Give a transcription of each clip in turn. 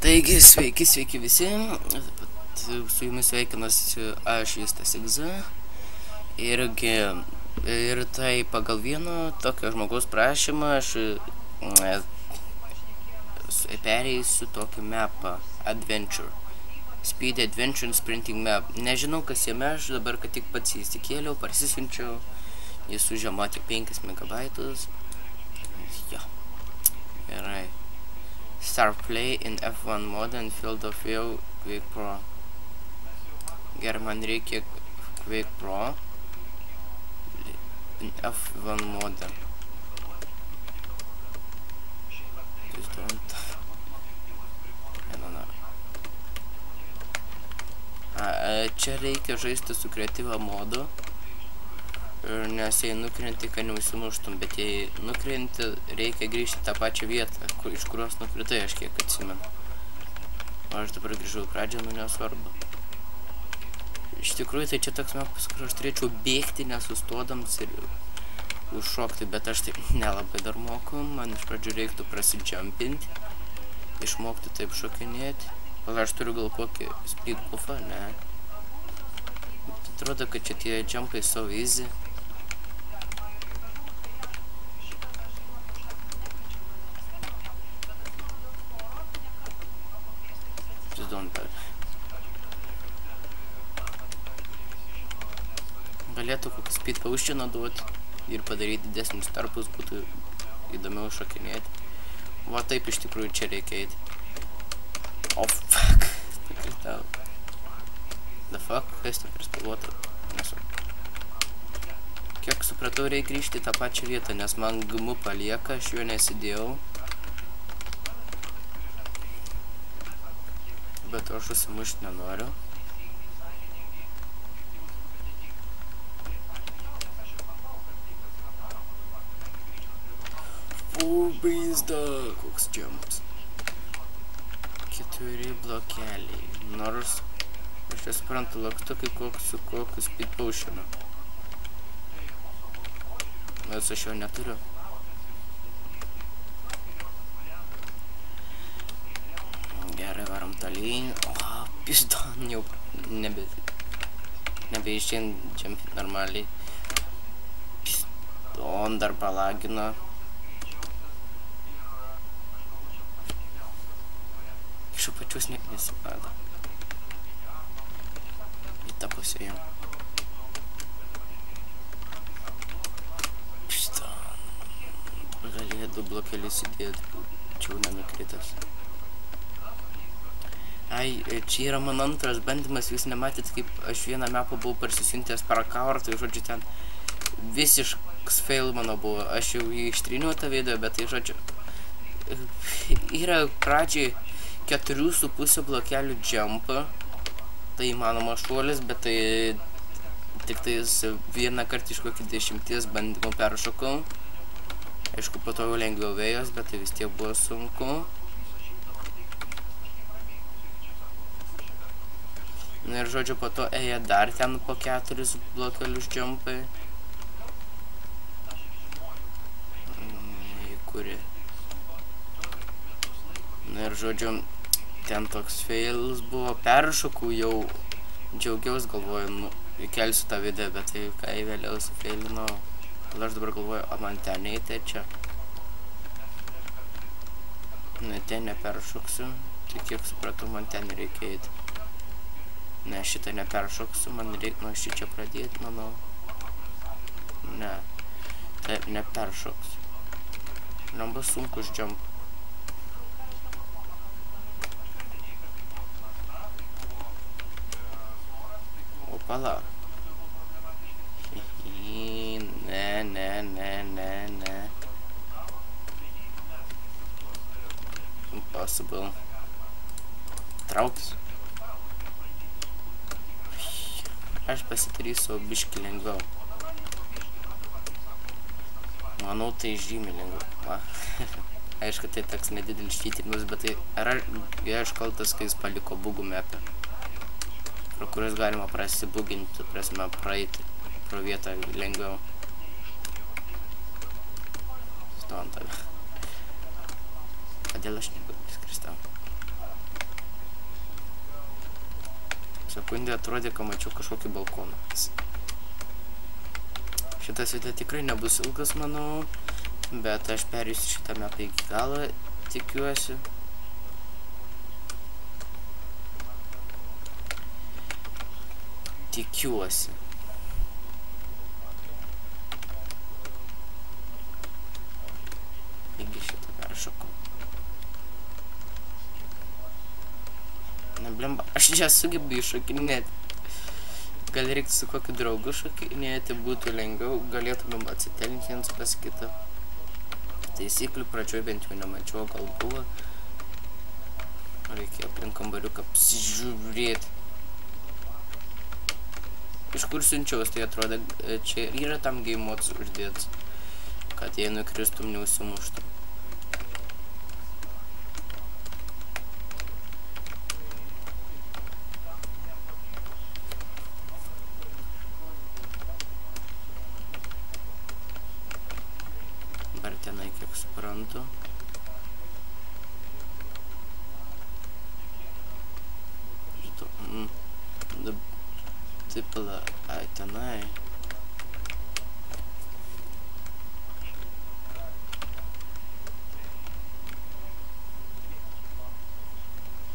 Taigi, sveiki visi, su jumis sveikinasi aš Justas Igza ir tai pagal vieno tokio žmogaus prašymą aš perėjusiu tokį mapą Adventure, Speed Adventure Sprinting Map. Nežinau kas jame, aš dabar kad tik pats įsikėliau, parsisiunčiau, jis užima tik 5 megabaitus. Jo, gerai. Start play in F1 mode and field of view Quick Pro. Gerai, man reikia Quick Pro in F1 mode. Just don't. Čia reikia žaisti su kreatyva modu, nes jei nukrenti, kad neužsimuštum, bet jei nukrenti, reikia grįžti tą pačią vietą, iš kurios nukritai, aš kiek atsimenu. O aš dabar grįžau į pradžią, nesvarbu. Iš tikrųjų, tai čia toks mapas, kur aš turėčiau bėgti nesustodams ir užšokti, bet aš taip nelabai dar moku, man iš pradžių reiktų prasidžiampinti, išmokti taip šokinėti. Gal aš turiu gal kokį speed buffą, ne. Atrodo, kad čia tie jumpai so easy. Galėtų kokį speed pauščiną duoti ir padaryti didesnius tarpus, būtų įdomiau šokinėti. Va taip iš tikrųjų čia reikia eiti. Oh fuck, pakritau. The fuck, kas tai prispalvota? Nesu. Kiek supratau, reikia grįžti tą pačią vietą, nes man GM palieka, aš jo nesidėjau. Bet aš užsimušti nenoriu. Vaizda, koks jumps. 4 blokeliai. Nors aš nesuprantu, lakstukai su kokiu speed potionu. Nes aš jo neturiu. Gerai, varom tolyn. O, piston jau nebeišėjant jumpint normaliai. Piston dar palagino. Iš pačius nesimato. Į tą pusę jau. Piston. Galėjo 2 blokelius įdėti, čia jau nenukritas. Ai, čia yra mano antras bandymas, jūs nematėt, kaip aš vieną mapą buvau parsisiuntęs parkour, tai žodžiu ten visiškas fail mano buvo. Aš jau jį ištryniau tą video, bet tai žodžiu yra pradžiai 4,5 blokelių jumpą. Tai įmanomas šuolis, bet tai tik tais vieną kartą iš kokį 10 bandymų peršokau. Aišku, po to jau lengviau vėjos, bet tai vis tiek buvo sunku. Na ir žodžiu, po to ėjo dar ten po 4 blokelius jumpai. Kuri. Na ir žodžiu, ten toks fails buvo, peršokau jau, džiaugiaus, galvoju, nu, įkelsiu tą video, bet tai ką vėliau sufeilinau. Aš dabar galvoju, o man ten neįtai čia. Ne, ten neperšoksiu, tai kiek supratau, man ten reikia eiti. Ne, šitą neperšoksiu, man reikia nuo šičia pradėti, manau. Ne, taip, neperšoksiu. Man bus sunkus jump. Pala. Ne. Impossible. Traukis. Aš pasitarysiu biškį lengviau. Manau, tai žymiai lengviau. Va. Aišku, tai toks nedidelis čytinimas, bet tai aš kaltas, kai jis paliko bugų mapę, pro kurias galima prasibuginti, prasme praeiti pro vietą lengviau. Stovant tave. Kodėl aš negaliu skristi? Sekundę atrodė, kad mačiau kažkokį balkoną. Šitas video tikrai nebus ilgas, manau, bet aš perėsiu šitą mapą iki galo, tikiuosi. Taigi šitą peršokau. Neblemba, aš nesugebu iššokinėti. Gal reiktų su kokiu draugu šokinėti, būtų lengviau, galėtumėm atsitelinti viens pas kitą. Taisyklių pradžioj bent jau nemačiau, gal buvo. Reikėjo aplink kambariuką apsižiūrėti. Iš kur siunčiaus, tai atrodo, čia yra tam game mods uždėtas, kad jei nukristum, neužsimuštum. Dabar tenai, kiek suprantu. Taip, ai, tenai.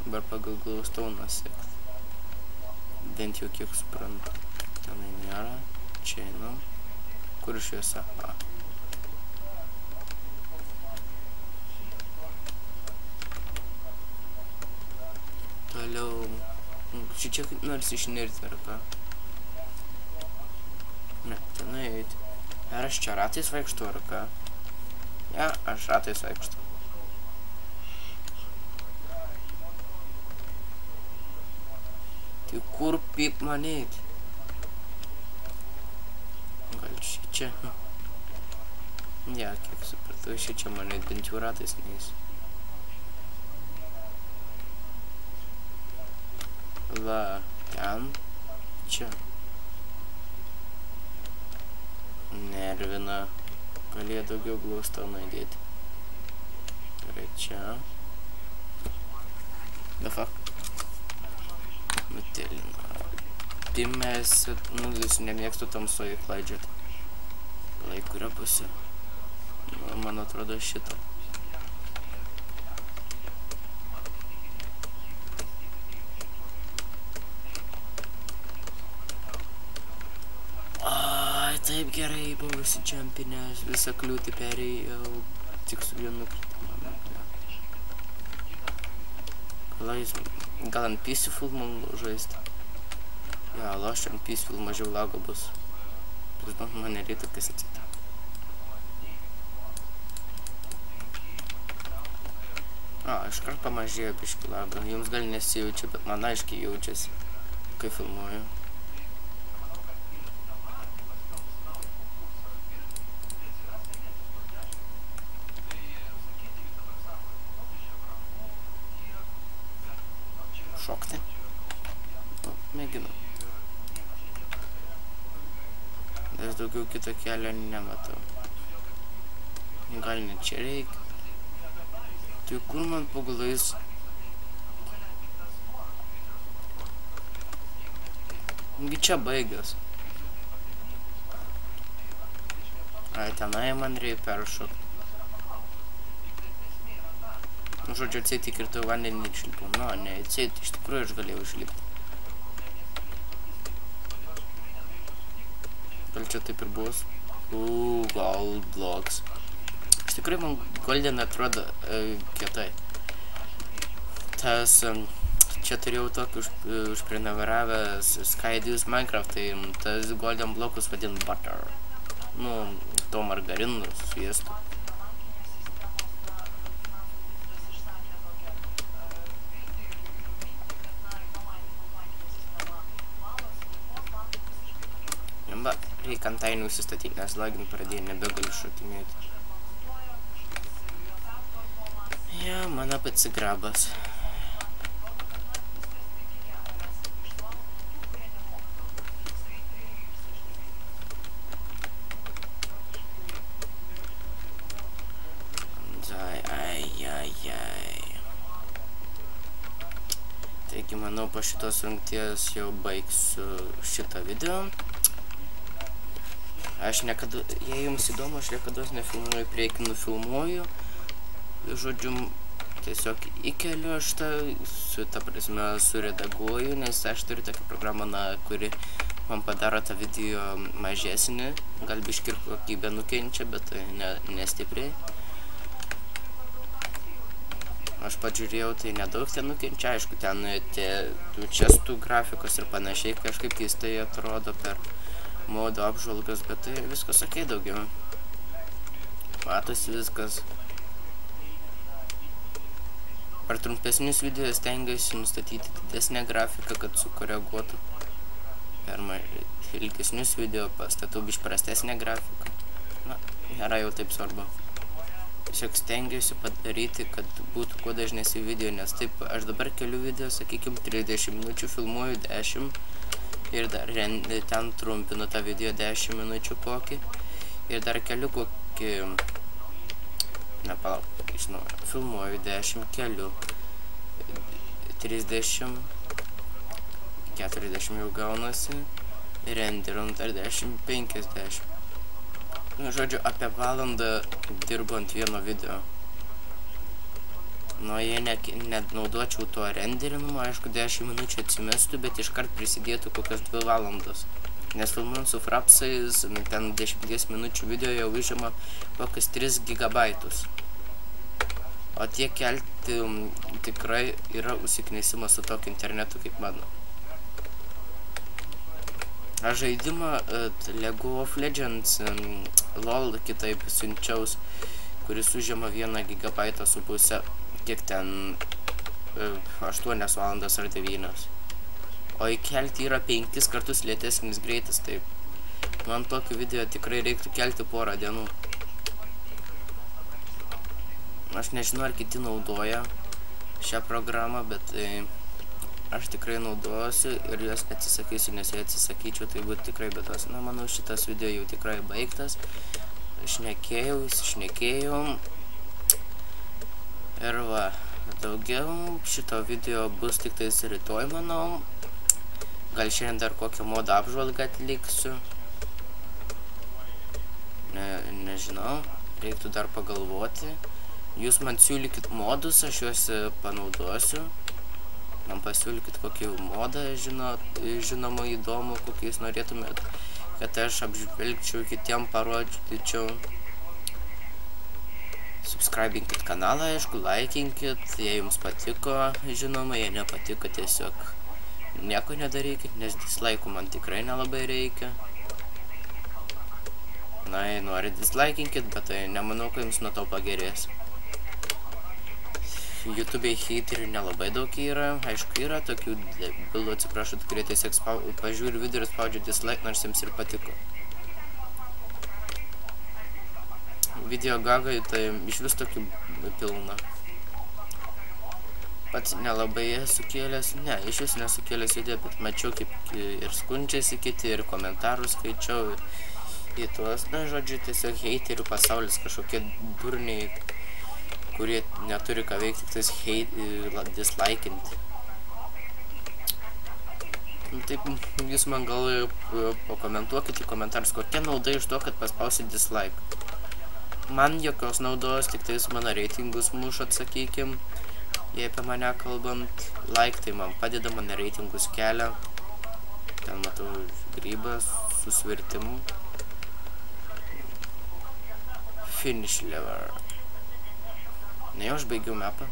Dabar pagal Glowstone sekti. Bent jau kiek suprantu. Tenai nėra. Čia einam. Kur šviesa? A. Toliau. Čia kaip nors išnirti, ar ką? Ne, tenai eiti. Ar aš čia ratais vaikštu, ar ką? Ja, aš ratais vaikštu. Tai kur pip man eiti? Gal čia? Ja, kiek supratau, čia man eiti, bent jau ratais neįsiu. Va, ten, čia. Nervina. Galėjo daugiau Glowstone įdėti. Gerai, čia. The fuck. Nutelina. Mes, nemėgstu tamsoje klaidžioti. Lai, kurio pusė? Man atrodo šitą. Taip gerai buvusi džempinės, visą kliūtį perėjau, tik su vienu kritimą. Gal ant Peaceful man žaisti? Ja, aš ant Peaceful mažiau lago bus. Bet man nereikia kas atsitiko. Iškart pamažėjo biškį lago. Jums gal nesijaučia, bet man aiškiai jaučiasi, kai filmuoju. Šokti. Mėginu. Nes daugiau kito kelio nematau. Gal net čia reikia. Tai kur man pagalais? Gi čia baigęs. Ai, tenai man reikia peršokti. Žodžiu, atseit įkirtau vandenį išlipau. Nu, ne, atseit, iš tikrųjų aš galėjau išlipti. Gal čia taip ir bus? Gold blocks. Iš tikrųjų, man Golden atrodo kietai. Tas, čia turėjau tokį užprenumeravęs Skydius Minecraft, tai tas Golden blokus vadin butter. Nu, to margarinu, sviestu. Reikia ant tainių užsistatyti, nes lagin pradėjo, nebegaliu šokinėti. Ja, mano pats grabas. Taigi, manau, po šitos rungties jau baigsiu šitą video. Aš niekada, jei jums įdomu, aš niekada nefilmuoju priekį, nufilmuoju. Žodžiu, tiesiog įkeliu aš ta prasme, suredaguoju, nes aš turiu tokią programą, kuri man padaro tą video mažesnį. Gal biškį ir kokybė nukenčia, bet nestipriai. Aš pažiūrėjau, tai nedaug ten nukenčia, aišku, ten tų čestų grafikos ir panašiai kažkaip keistai atrodo per modo apžvalgas, bet tai viskas okei daugiau. Matosi viskas. Per trumpesnius video stengiuosi nustatyti didesnę grafiką, kad sukoreguotų. Per ilgesnius video pastatau biškį prastesnę grafiką. Na, nėra jau taip svarbu. Tiesiog stengiuosi padaryti, kad būtų kuo dažnesni video, nes taip aš dabar keliu video, sakykime, 30 minučių, filmuoju 10 ir dar ten trumpinu tą video 10 minučių kokį ir dar keliu kokį, nepalauk, žinau, filmuoju 10, keliu 30, 40 jau gaunasi, renderinu dar 10, 50. Žodžiu, apie valandą dirbu ant vieno video. Nu, jei nenaudočiau to renderinimo, aišku, 10 minučių atsimestų, bet iškart prisidėtų kokias 2 valandas. Nes filmuojant su frapsais, ten 10 minučių video jau užima kokias 3 gigabaitus. O tiek kelti tikrai yra užsiknisimas su tokiu internetu kaip mano. Aš žaidimą Lego of Legends LOL kitaip siunčiaus, kuris užima 1 gigabaitą su pusę, kiek ten 8 valandas ar 9. O įkelti yra 5 kartus lėtesnis greitis, taip. Man tokį video tikrai reiktų kelti porą dienų. Aš nežinau, ar kiti naudoja šią programą, bet aš tikrai naudosiu ir jos neatsisakysiu, nes jei atsisakyčiau, tai būtų tikrai bėdos. Na, manau, šitas video jau tikrai baigtas. Šnekėjau. Ir va, daugiau šito video bus tik tais rytoj, manau. Gal šiandien dar kokią modą apžvalgą atliksiu. Nežinau, reiktų dar pagalvoti. Jūs man siūlykit modus, aš juos panaudosiu. Man pasiūlykit kokį modą, žinoma, įdomu, kokiais norėtumėt, kad aš apžvelgčiau, kitiem parodyčiau. Subscribinkit kanalą, aišku, laikinkit, jei jums patiko, žinoma, jei nepatiko, tiesiog nieko nedarykit, nes dislaikų man tikrai nelabai reikia. Na, jei nori dislaikinkit, bet tai nemanau, kad jums nuo to pagerės. YouTube'ai heiterių nelabai daug yra, aišku, yra tokių debilų, atsiprašau, kurie tiesiog pažiūri video ir spaudžia dislike, nors jiems ir patiko. Video gagai, tai iš vis tokių pilna. Pats nelabai esu kėlęs, iš vis nesu kėlęs video, bet mačiau, kaip ir skundžiasi kiti, ir komentarus skaičiau, į tuos, na, žodžiu, tiesiog heiterių pasaulis, kažkokie durniai, kurie neturi ką veikti, tik tais dislaikinti. Taip, jūs man gal pakomentuokite į komentarus, kokia nauda iš to, kad paspausit dislike. Man jokios naudos, tik tais mano reitingus mušat, sakykim, jei apie mane kalbant. Like tai man padeda, mano reitingus kelia. Ten matau grybas su svirtimu. Finish lever. Ne, aš baigiau mapą.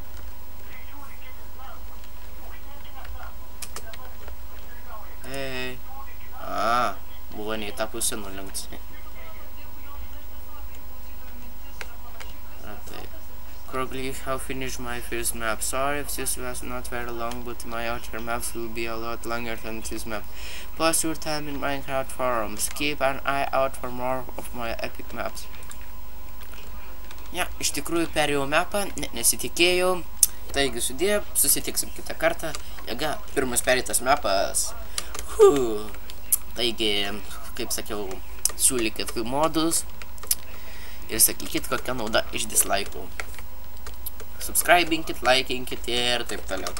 Buvo ne į tą pusę nulenkts. Probably have finished my first map. Sorry if this was not very long, but my other maps will be a lot longer than this map. Pass your time in Minecraft forums. Keep an eye out for more of my epic maps. Ja, iš tikrųjų perėjau mapą, nesitikėjau. Taigi sudė, susitiksim kitą kartą. Jėga, pirmas pereitas mapas. Taigi, kaip sakiau, siūlykit modus ir sakykit, kokia nauda iš dislaikų. Subscribinkit, laikinkit ir taip toliau.